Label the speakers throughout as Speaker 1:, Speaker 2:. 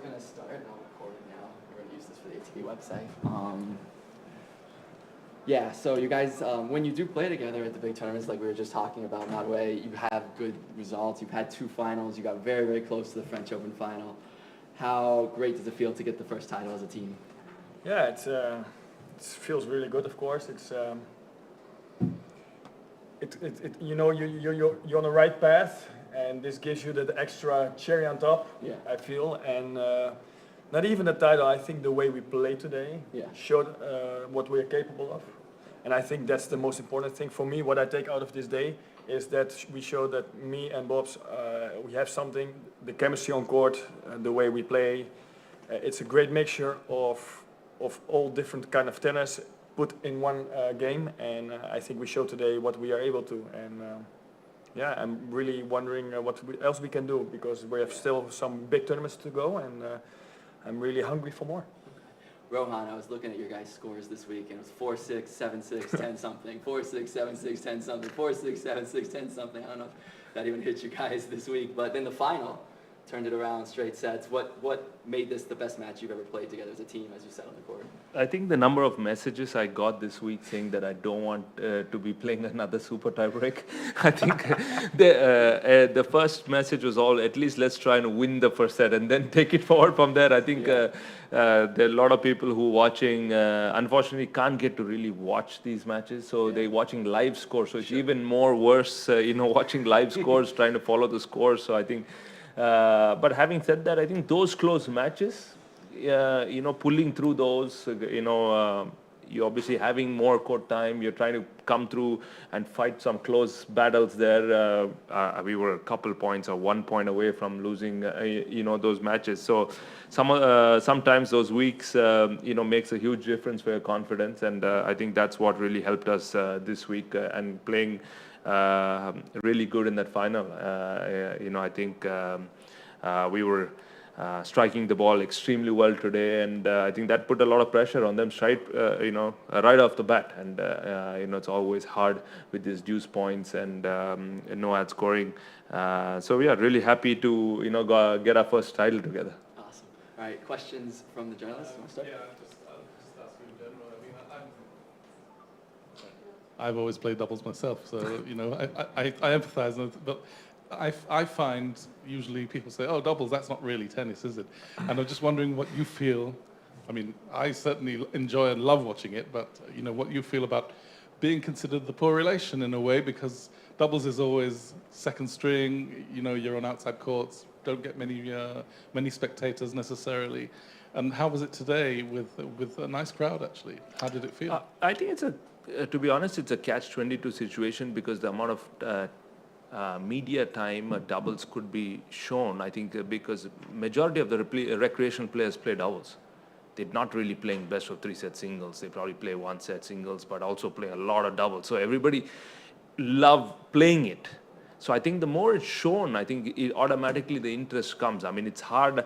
Speaker 1: going to start, and I'll record it now. We're going to use this for the ATP website. Yeah, so you guys, when you do play together at the big tournaments, like we were just talking about, Matwe, you have good results. You've had 2 finals. You got very, very close to the French Open final. How great does it feel to get the first title as a team?
Speaker 2: Yeah, it feels really good. Of course, you're on the right path, and this gives you that extra cherry on top.
Speaker 1: Yeah.
Speaker 2: I feel, and not even the title. I think the way we played today showed what we're capable of, and I think that's the most important thing for me. What I take out of this day is that we show that me and Bob's we have something. The chemistry on court, the way we play, it's a great mixture of all different kind of tennis put in one game, and I think we showed today what we are able to. And yeah, I'm really wondering what else we can do, because we have still some big tournaments to go, and I'm really hungry for more.
Speaker 1: Rohan, I was looking at your guys' scores this week, and it was 4-6, 7-6, 10 something, 4-6, 7-6, 10 something, 4-6, 7-6, 10 something. I don't know if that even hit you guys this week, but then the final turned it around, straight sets. What made this the best match you've ever played together as a team, as you said on the court?
Speaker 3: I think the number of messages I got this week saying that I don't want to be playing another super tiebreak. I think the first message was all, at least let's try and win the first set and then take it forward from there. I think there are a lot of people who watching, unfortunately, can't get to really watch these matches. So they're watching live scores. So it's even more worse, watching live scores, trying to follow the scores. So I think, but having said that, I think those close matches, pulling through those, you're obviously having more court time. You're trying to come through and fight some close battles there. We were a couple points or 1 point away from losing, those matches. So sometimes those weeks, makes a huge difference for your confidence. And I think that's what really helped us this week and playing really good in that final. I think we were striking the ball extremely well today, and I think that put a lot of pressure on them right off the bat. And it's always hard with these deuce points and no ad scoring. So we are really happy to get our first title together.
Speaker 1: Awesome. All right, questions from the journalists? You want to start?
Speaker 4: Just ask you in general. I've always played doubles myself, so I empathise, but I find usually people say, "Oh, doubles, that's not really tennis, is it?" And I'm just wondering what you feel. I mean, I certainly enjoy and love watching it, but what you feel about being considered the poor relation in a way, because doubles is always second string. You're on outside courts, don't get many spectators necessarily. And how was it today with a nice crowd? Actually, how did it feel?
Speaker 3: I think to be honest, it's a catch-22 situation, because the amount of media time doubles could be shown. I think because majority of the recreational players play doubles. They're not really playing best of 3-set singles. They probably play 1-set singles, but also play a lot of doubles. So everybody love playing it. So I think the more it's shown, I think automatically the interest comes. I mean, it's hard.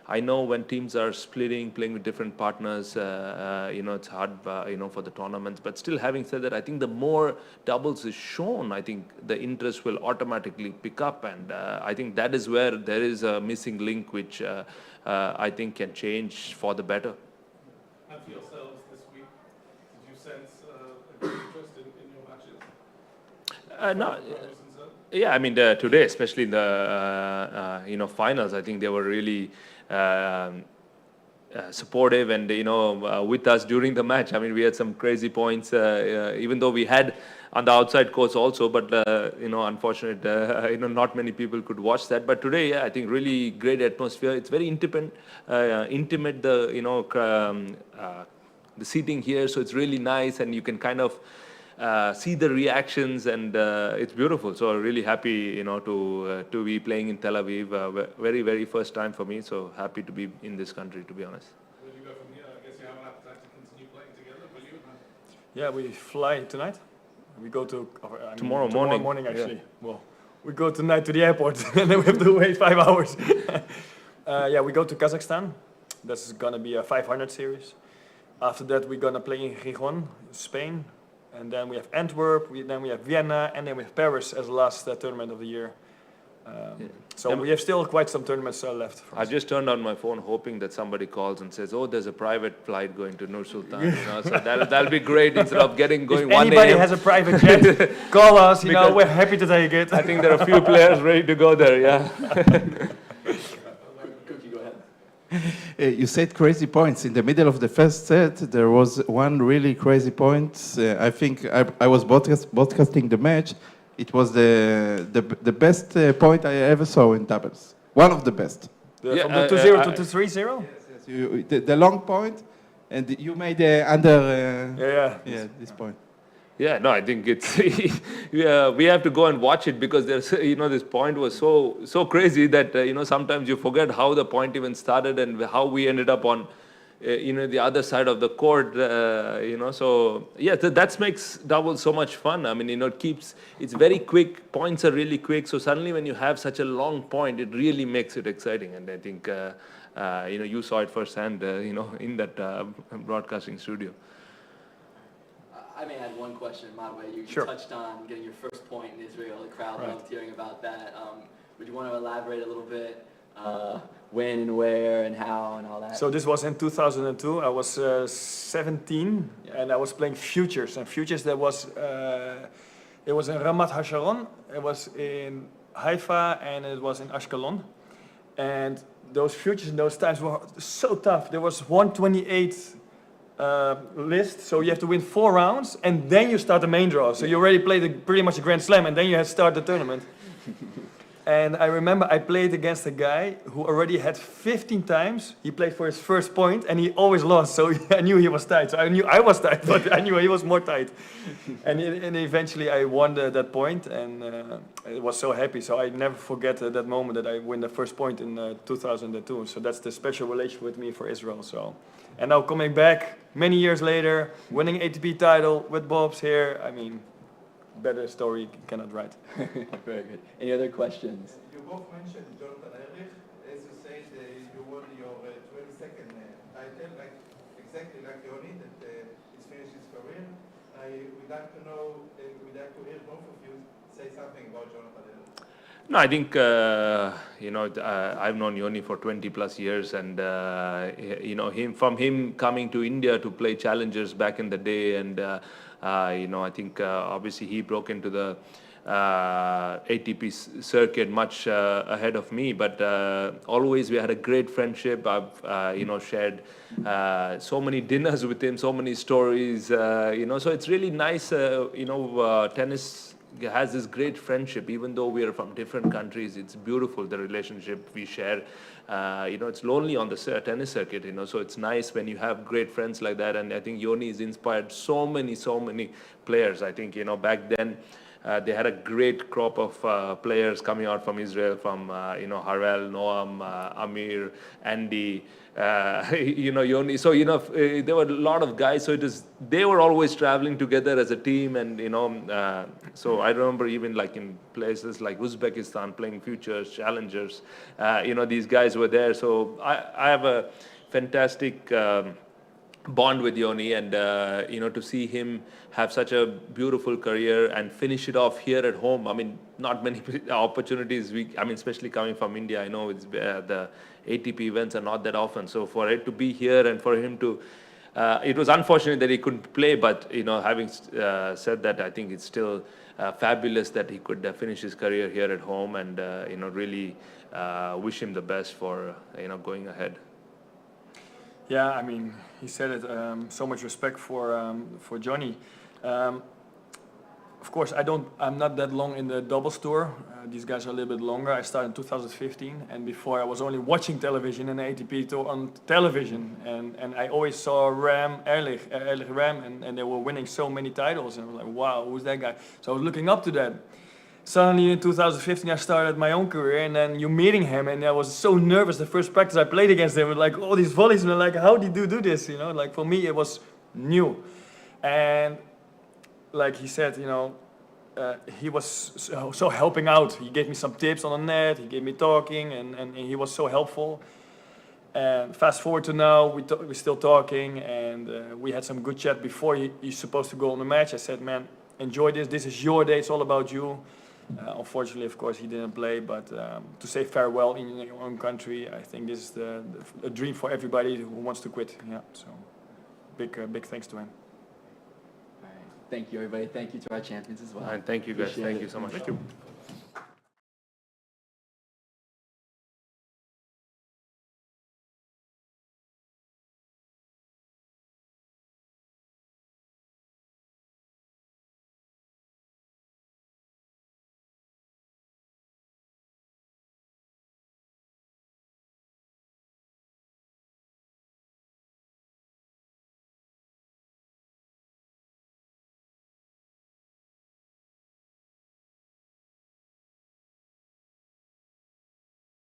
Speaker 3: I know when teams are splitting, playing with different partners, it's hard, for the tournaments. But still, having said that, I think the more doubles is shown, I think the interest will automatically pick up. And I think that is where there is a missing link, which I think can change for the better.
Speaker 4: And for yourselves this week, did you sense a good interest in your matches?
Speaker 3: No. Yeah, I mean, today, especially in the finals, I think they were really supportive and with us during the match. I mean, we had some crazy points, even though we had on the outside courts also, but unfortunate, not many people could watch that. But today, yeah, I think really great atmosphere. It's very intimate. The seating here, so it's really nice, and you can kind of see the reactions, and it's beautiful. So really happy, to be playing in Tel Aviv. Very, very first time for me. So happy to be in this country, to be honest.
Speaker 4: Where do you go from here? I guess you have an appetite to continue playing together, will you?
Speaker 2: Yeah, we fly tonight. We go to
Speaker 3: tomorrow
Speaker 2: morning actually. Yeah. Well, we go tonight to the airport, and then we have to wait 5 hours. We go to Kazakhstan. This is gonna be a 500 series. After that, we're gonna play in Gijón, Spain. And then we have Antwerp, then we have Vienna, and then we have Paris as the last tournament of the year. So we have still quite some tournaments left.
Speaker 3: I just turned on my phone hoping that somebody calls and says, "Oh, there's a private flight going to Nur Sultan." So that'll be great instead of going
Speaker 2: If
Speaker 3: 1
Speaker 2: anybody
Speaker 3: a.m.
Speaker 2: has a private jet, call us.
Speaker 3: Because
Speaker 2: We're happy to take it.
Speaker 3: I think there are a few players ready to go there. Yeah.
Speaker 1: Cookie, go ahead.
Speaker 5: You said crazy points. In the middle of the first set, there was one really crazy point. I think I was broadcasting the match. It was the best point I ever saw in doubles. One of the best.
Speaker 2: From the 2-0 to 3-0?
Speaker 5: Yes. The long point, and you made this point.
Speaker 3: Yeah, no, I think it's we have to go and watch it because there's this point was so crazy that sometimes you forget how the point even started and how we ended up on the other side of the court. So yeah, that makes doubles so much fun. I mean, it's very quick. Points are really quick. So suddenly when you have such a long point, it really makes it exciting. And I think you saw it firsthand. In that broadcasting studio.
Speaker 1: I may add one question, Matwe. You
Speaker 2: Sure.
Speaker 1: touched on getting your first point in Israel. The crowd
Speaker 2: Right.
Speaker 1: loved hearing about that. Would you want to elaborate a little bit? When and where and how and all that?
Speaker 2: So this was in 2002. I was 17 and I was playing futures. And futures, it was in Ramat HaSharon, it was in Haifa, and it was in Ashkelon. And those futures in those times were so tough. There was 128 list, so you have to win 4 rounds, and then you start the main draw. So you already played pretty much a Grand Slam, and then you have to start the tournament. And I remember I played against a guy who already had 15 times. He played for his first point, and he always lost. So I knew he was tight. So I knew I was tight, but I knew he was more tight. And eventually I won that point, and I was so happy. So I never forget that moment that I win the first point in 2002. So that's the special relation with me for Israel. So, and now coming back many years later, winning ATP title with Bob's here. I mean, better story you cannot write.
Speaker 1: Very good. Any other questions?
Speaker 5: You both mentioned Jonathan Erlich. As you said, you won your 22nd title, exactly like Yoni, that he's finished his career. We'd like to know, we'd like to hear both of you say something about Jonathan Erlich.
Speaker 3: No, I think I've known Yoni for 20 plus years, and him coming to India to play challengers back in the day, and I think obviously he broke into the ATP circuit much ahead of me, but always we had a great friendship. I've shared so many dinners with him, so many stories. So it's really nice. Tennis has this great friendship, even though we are from different countries. It's beautiful, the relationship we share. It's lonely on the tennis circuit, so it's nice when you have great friends like that. And I think Yoni has inspired so many players. I think, back then, they had a great crop of players coming out from Israel, from, Harel, Noam, Amir, Andy, Yoni. So, there were a lot of guys. So they were always traveling together as a team. And, so I remember even like in places like Uzbekistan playing futures, challengers, these guys were there. So I have a fantastic bond with Yoni, and to see him have such a beautiful career and finish it off here at home. I mean, not many opportunities. Especially coming from India, I know it's the ATP events are not that often. So for it to be here and for him to, it was unfortunate that he couldn't play. But having said that, I think it's still fabulous that he could finish his career here at home, and really wish him the best for going ahead.
Speaker 2: Yeah, I mean, he said it. So much respect for Johnny. Of course, I'm not that long in the doubles tour. These guys are a little bit longer. I started in 2015, and before I was only watching television and ATP tour on television, and I always saw Erlich and they were winning so many titles, and I was like, wow, who's that guy? So I was looking up to that. Suddenly in 2015 I started my own career, and then you're meeting him, and I was so nervous. The first practice I played against him with like all these volleys, and I'm like, how did you do this? Like for me it was new. And like he said, he was so helping out. He gave me some tips on the net, he gave me talking, and he was so helpful. And fast forward to now, we're still talking, and we had some good chat before he's supposed to go on the match. I said, man, enjoy this. This is your day. It's all about you. Unfortunately, of course, he didn't play, but to say farewell in your own country, I think this is a dream for everybody who wants to quit. Yeah, so big thanks to him.
Speaker 1: All right. Thank you, everybody. Thank you to our champions as well.
Speaker 3: And thank you guys.
Speaker 1: Appreciate
Speaker 3: Thank
Speaker 1: it.
Speaker 3: you so much.
Speaker 2: Thank you.